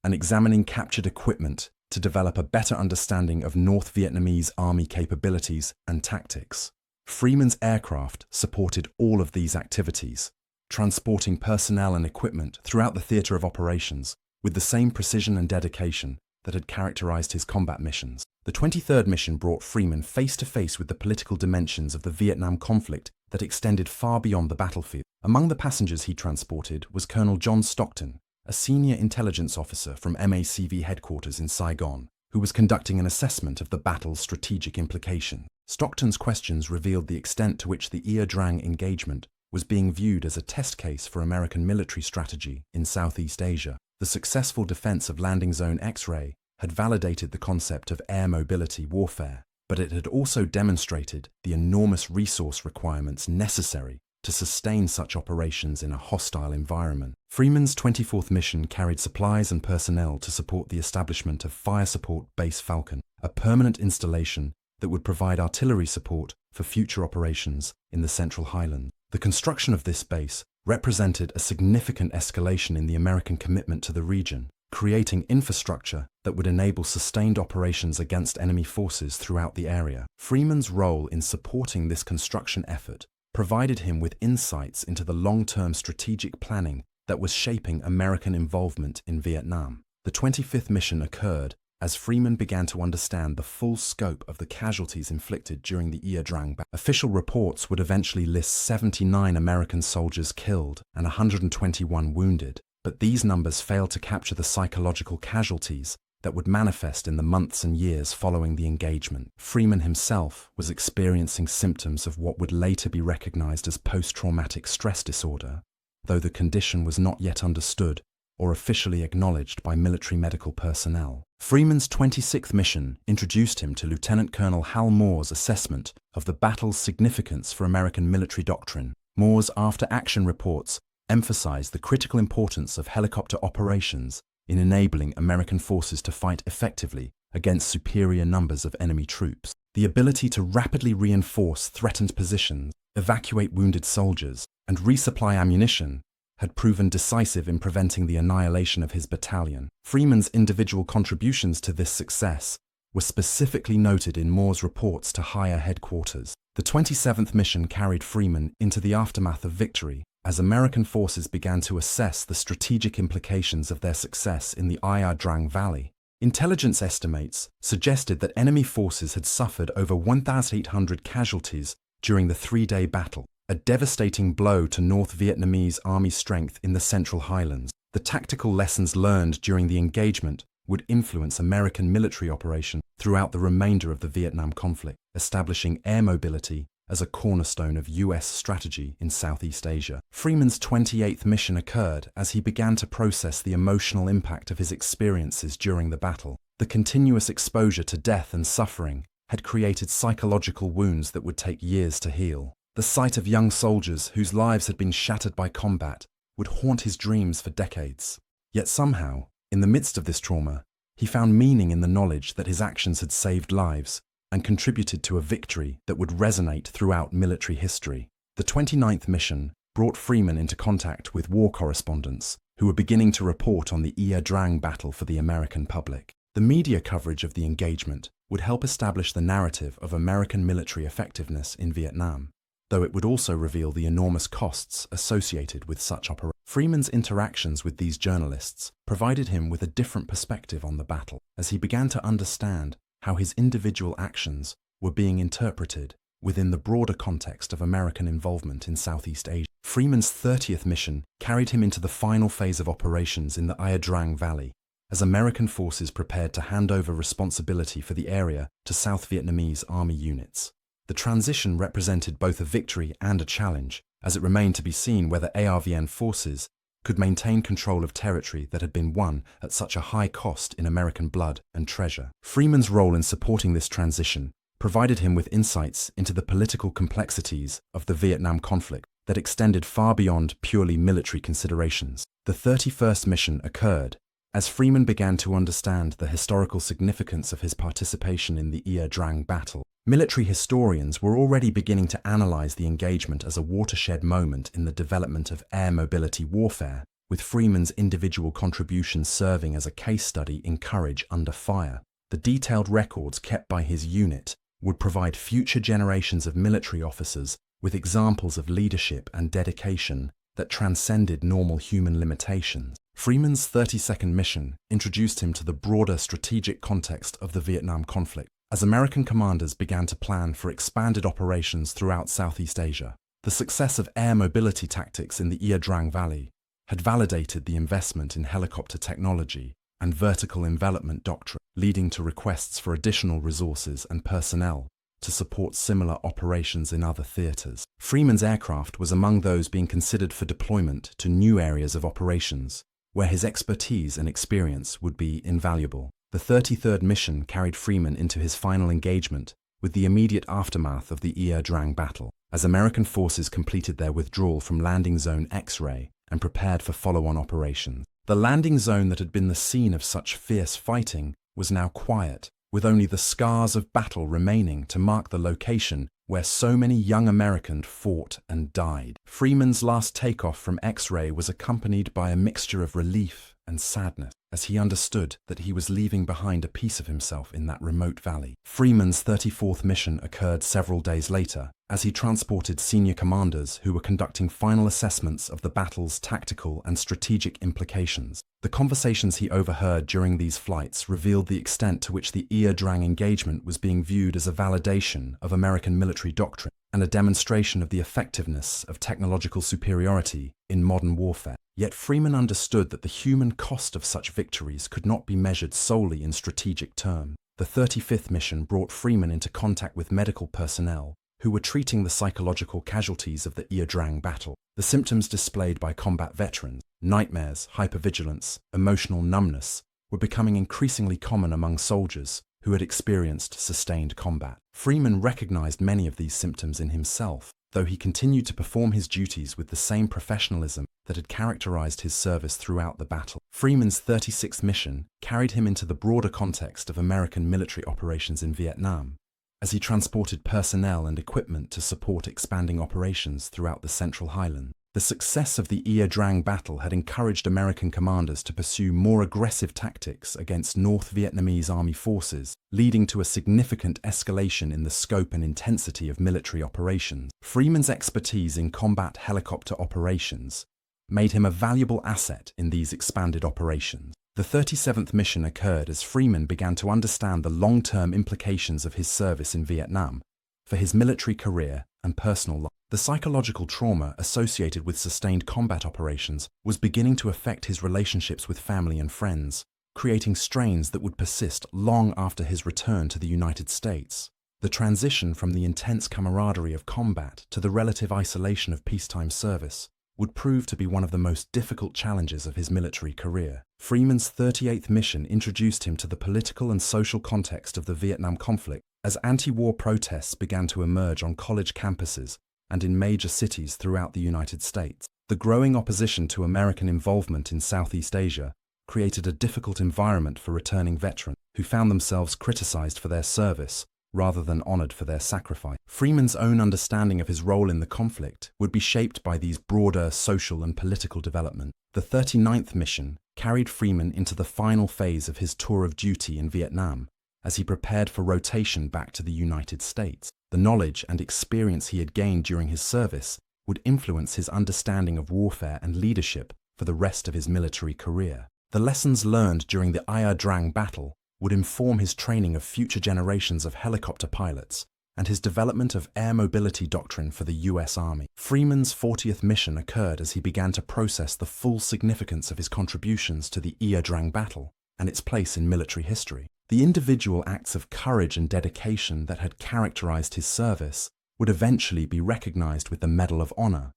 and examining captured equipment to develop a better understanding of North Vietnamese Army capabilities and tactics. Freeman's aircraft supported all of these activities, transporting personnel and equipment throughout the theater of operations with the same precision and dedication that had characterized his combat missions. The 23rd mission brought Freeman face to face with the political dimensions of the Vietnam conflict that extended far beyond the battlefield. Among the passengers he transported was Colonel John Stockton, a senior intelligence officer from MACV headquarters in Saigon, who was conducting an assessment of the battle's strategic implication. Stockton's questions revealed the extent to which the Iadrang engagement was being viewed as a test case for American military strategy in Southeast Asia. The successful defense of Landing Zone X-ray had validated the concept of air mobility warfare, but it had also demonstrated the enormous resource requirements necessary to sustain such operations in a hostile environment. Freeman's 24th mission carried supplies and personnel to support the establishment of Fire Support Base Falcon, a permanent installation that would provide artillery support for future operations in the Central Highlands. The construction of this base represented a significant escalation in the American commitment to the region, creating infrastructure that would enable sustained operations against enemy forces throughout the area. Freeman's role in supporting this construction effort provided him with insights into the long-term strategic planning that was shaping American involvement in Vietnam. The 25th mission occurred as Freeman began to understand the full scope of the casualties inflicted during the Ia Drang battle. Official reports would eventually list 79 American soldiers killed and 121 wounded, but these numbers failed to capture the psychological casualties that would manifest in the months and years following the engagement. Freeman himself was experiencing symptoms of what would later be recognized as post-traumatic stress disorder, though the condition was not yet understood or officially acknowledged by military medical personnel. Freeman's 26th mission introduced him to Lieutenant Colonel Hal Moore's assessment of the battle's significance for American military doctrine. Moore's after-action reports emphasized the critical importance of helicopter operations in enabling American forces to fight effectively against superior numbers of enemy troops. The ability to rapidly reinforce threatened positions, evacuate wounded soldiers, and resupply ammunition had proven decisive in preventing the annihilation of his battalion. Freeman's individual contributions to this success were specifically noted in Moore's reports to higher headquarters. The 27th mission carried Freeman into the aftermath of victory as American forces began to assess the strategic implications of their success in the Ia Drang Valley. Intelligence estimates suggested that enemy forces had suffered over 1,800 casualties during the three-day battle, a devastating blow to North Vietnamese army strength in the Central Highlands. The tactical lessons learned during the engagement would influence American military operations throughout the remainder of the Vietnam conflict, establishing air mobility as a cornerstone of U.S. strategy in Southeast Asia. Freeman's 28th mission occurred as he began to process the emotional impact of his experiences during the battle. The continuous exposure to death and suffering had created psychological wounds that would take years to heal. The sight of young soldiers whose lives had been shattered by combat would haunt his dreams for decades. Yet somehow, in the midst of this trauma, he found meaning in the knowledge that his actions had saved lives and contributed to a victory that would resonate throughout military history. The 29th mission brought Freeman into contact with war correspondents who were beginning to report on the Ia Drang battle for the American public. The media coverage of the engagement would help establish the narrative of American military effectiveness in Vietnam, though it would also reveal the enormous costs associated with such operations. Freeman's interactions with these journalists provided him with a different perspective on the battle, as he began to understand how his individual actions were being interpreted within the broader context of American involvement in Southeast Asia. Freeman's 30th mission carried him into the final phase of operations in the Ia Drang Valley, as American forces prepared to hand over responsibility for the area to South Vietnamese army units. The transition represented both a victory and a challenge, as it remained to be seen whether ARVN forces could maintain control of territory that had been won at such a high cost in American blood and treasure. Freeman's role in supporting this transition provided him with insights into the political complexities of the Vietnam conflict that extended far beyond purely military considerations. The 31st mission occurred as Freeman began to understand the historical significance of his participation in the Ia Drang battle. Military historians were already beginning to analyze the engagement as a watershed moment in the development of air mobility warfare, with Freeman's individual contributions serving as a case study in courage under fire. The detailed records kept by his unit would provide future generations of military officers with examples of leadership and dedication that transcended normal human limitations. Freeman's 32nd mission introduced him to the broader strategic context of the Vietnam conflict. As American commanders began to plan for expanded operations throughout Southeast Asia, the success of air mobility tactics in the Ia Drang Valley had validated the investment in helicopter technology and vertical envelopment doctrine, leading to requests for additional resources and personnel to support similar operations in other theaters. Freeman's aircraft was among those being considered for deployment to new areas of operations, where his expertise and experience would be invaluable. The 33rd mission carried Freeman into his final engagement with the immediate aftermath of the Ia Drang battle. as American forces completed their withdrawal from Landing Zone X-Ray and prepared for follow-on operations. The landing zone that had been the scene of such fierce fighting was now quiet, with only the scars of battle remaining to mark the location where so many young Americans fought and died. Freeman's last takeoff from X-Ray was accompanied by a mixture of relief and sadness, as he understood that he was leaving behind a piece of himself in that remote valley. Freeman's 34th mission occurred several days later, as he transported senior commanders who were conducting final assessments of the battle's tactical and strategic implications. The conversations he overheard during these flights revealed the extent to which the Ia Drang engagement was being viewed as a validation of American military doctrine and a demonstration of the effectiveness of technological superiority in modern warfare. Yet Freeman understood that the human cost of such victories could not be measured solely in strategic terms. The 35th mission brought Freeman into contact with medical personnel who were treating the psychological casualties of the Ia Drang battle. The symptoms displayed by combat veterans, nightmares, hypervigilance, emotional numbness, were becoming increasingly common among soldiers who had experienced sustained combat. Freeman recognized many of these symptoms in himself, though he continued to perform his duties with the same professionalism that had characterized his service throughout the battle. Freeman's 36th mission carried him into the broader context of American military operations in Vietnam, as he transported personnel and equipment to support expanding operations throughout the Central Highlands. The success of the Ia Drang battle had encouraged American commanders to pursue more aggressive tactics against North Vietnamese army forces, leading to a significant escalation in the scope and intensity of military operations. Freeman's expertise in combat helicopter operations made him a valuable asset in these expanded operations. The 37th mission occurred as Freeman began to understand the long-term implications of his service in Vietnam for his military career and personal life. The psychological trauma associated with sustained combat operations was beginning to affect his relationships with family and friends, creating strains that would persist long after his return to the United States. The transition from the intense camaraderie of combat to the relative isolation of peacetime service would prove to be one of the most difficult challenges of his military career. Freeman's 38th mission introduced him to the political and social context of the Vietnam conflict as anti-war protests began to emerge on college campuses and in major cities throughout the United States. The growing opposition to American involvement in Southeast Asia created a difficult environment for returning veterans who found themselves criticized for their service rather than honored for their sacrifice. Freeman's own understanding of his role in the conflict would be shaped by these broader social and political developments. The 39th mission carried Freeman into the final phase of his tour of duty in Vietnam as he prepared for rotation back to the United States. The knowledge and experience he had gained during his service would influence his understanding of warfare and leadership for the rest of his military career. The lessons learned during the Ia Drang battle would inform his training of future generations of helicopter pilots and his development of air mobility doctrine for the U.S. Army. Freeman's 40th mission occurred as he began to process the full significance of his contributions to the Ia Drang battle and its place in military history. The individual acts of courage and dedication that had characterized his service would eventually be recognized with the Medal of Honor,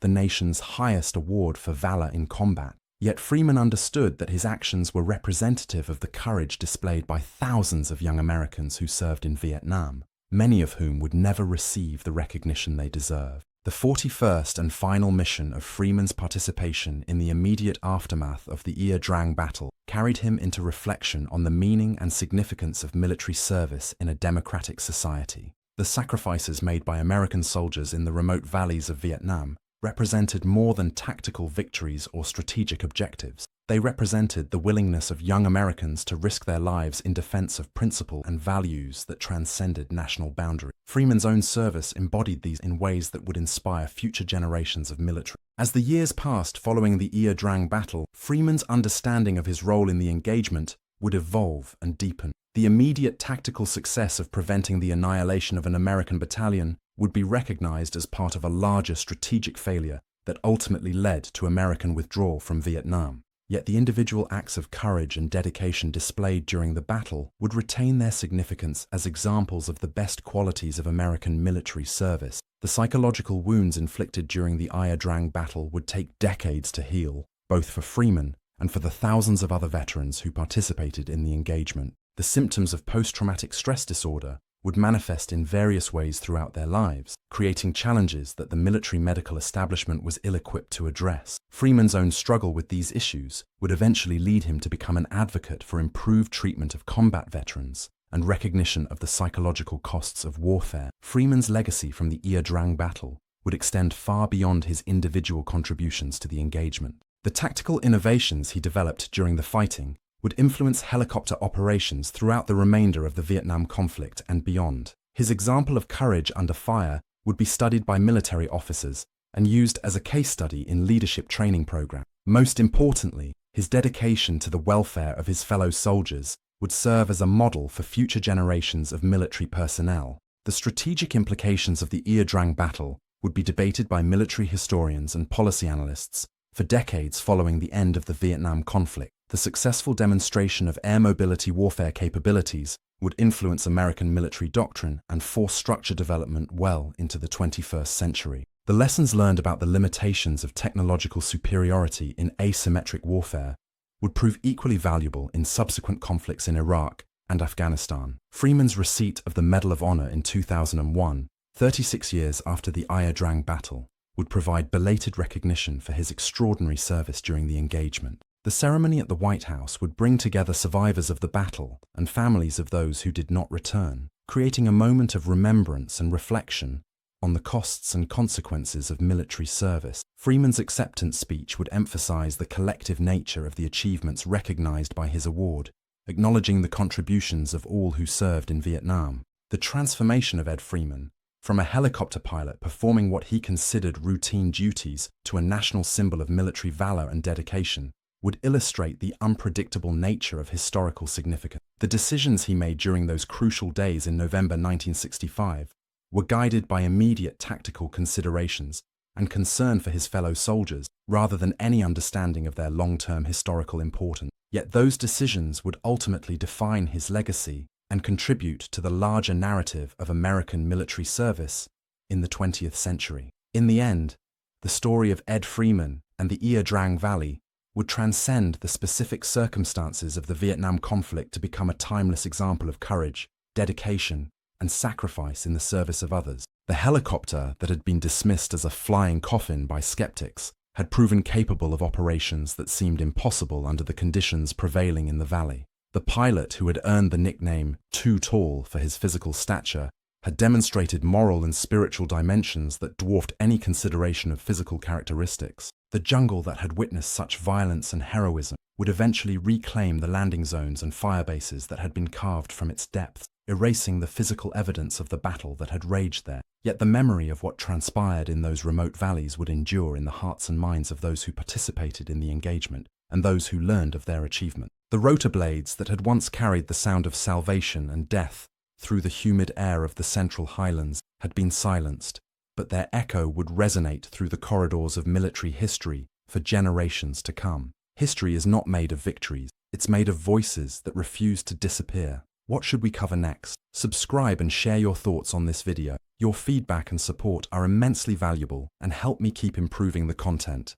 the nation's highest award for valor in combat. Yet Freeman understood that his actions were representative of the courage displayed by thousands of young Americans who served in Vietnam, many of whom would never receive the recognition they deserve. The 41st and final mission of Freeman's participation in the immediate aftermath of the Ia Drang battle carried him into reflection on the meaning and significance of military service in a democratic society. The sacrifices made by American soldiers in the remote valleys of Vietnam represented more than tactical victories or strategic objectives. They represented the willingness of young Americans to risk their lives in defense of principle and values that transcended national boundaries. Freeman's own service embodied these in ways that would inspire future generations of military. As the years passed following the Ia Drang battle, Freeman's understanding of his role in the engagement would evolve and deepen. The immediate tactical success of preventing the annihilation of an American battalion would be recognized as part of a larger strategic failure that ultimately led to American withdrawal from Vietnam. Yet the individual acts of courage and dedication displayed during the battle would retain their significance as examples of the best qualities of American military service. The psychological wounds inflicted during the Ia Drang battle would take decades to heal, both for Freeman and for the thousands of other veterans who participated in the engagement. The symptoms of post-traumatic stress disorder would manifest in various ways throughout their lives, creating challenges that the military medical establishment was ill-equipped to address. Freeman's own struggle with these issues would eventually lead him to become an advocate for improved treatment of combat veterans and recognition of the psychological costs of warfare. Freeman's legacy from the Ia Drang battle would extend far beyond his individual contributions to the engagement. The tactical innovations he developed during the fighting would influence helicopter operations throughout the remainder of the Vietnam conflict and beyond. His example of courage under fire would be studied by military officers and used as a case study in leadership training programs. Most importantly, his dedication to the welfare of his fellow soldiers would serve as a model for future generations of military personnel. The strategic implications of the Ia Drang battle would be debated by military historians and policy analysts for decades following the end of the Vietnam conflict. The successful demonstration of air mobility warfare capabilities would influence American military doctrine and force structure development well into the 21st century. The lessons learned about the limitations of technological superiority in asymmetric warfare would prove equally valuable in subsequent conflicts in Iraq and Afghanistan. Freeman's receipt of the Medal of Honor in 2001, 36 years after the Ia Drang battle, would provide belated recognition for his extraordinary service during the engagement. The ceremony at the White House would bring together survivors of the battle and families of those who did not return, creating a moment of remembrance and reflection on the costs and consequences of military service. Freeman's acceptance speech would emphasize the collective nature of the achievements recognized by his award, acknowledging the contributions of all who served in Vietnam. The transformation of Ed Freeman, from a helicopter pilot performing what he considered routine duties to a national symbol of military valor and dedication, would illustrate the unpredictable nature of historical significance. The decisions he made during those crucial days in November 1965 were guided by immediate tactical considerations and concern for his fellow soldiers, rather than any understanding of their long-term historical importance. Yet those decisions would ultimately define his legacy and contribute to the larger narrative of American military service in the 20th century. In the end, the story of Ed Freeman and the Ia Drang Valley would transcend the specific circumstances of the Vietnam conflict to become a timeless example of courage, dedication, and sacrifice in the service of others. The helicopter that had been dismissed as a flying coffin by skeptics had proven capable of operations that seemed impossible under the conditions prevailing in the valley. The pilot, who had earned the nickname "Too Tall" for his physical stature, had demonstrated moral and spiritual dimensions that dwarfed any consideration of physical characteristics. The jungle that had witnessed such violence and heroism would eventually reclaim the landing zones and firebases that had been carved from its depths, erasing the physical evidence of the battle that had raged there. Yet the memory of what transpired in those remote valleys would endure in the hearts and minds of those who participated in the engagement and those who learned of their achievement. The rotor blades that had once carried the sound of salvation and death through the humid air of the Central Highlands had been silenced, but their echo would resonate through the corridors of military history for generations to come. History is not made of victories, it's made of voices that refuse to disappear. What should we cover next? Subscribe and share your thoughts on this video. Your feedback and support are immensely valuable and help me keep improving the content.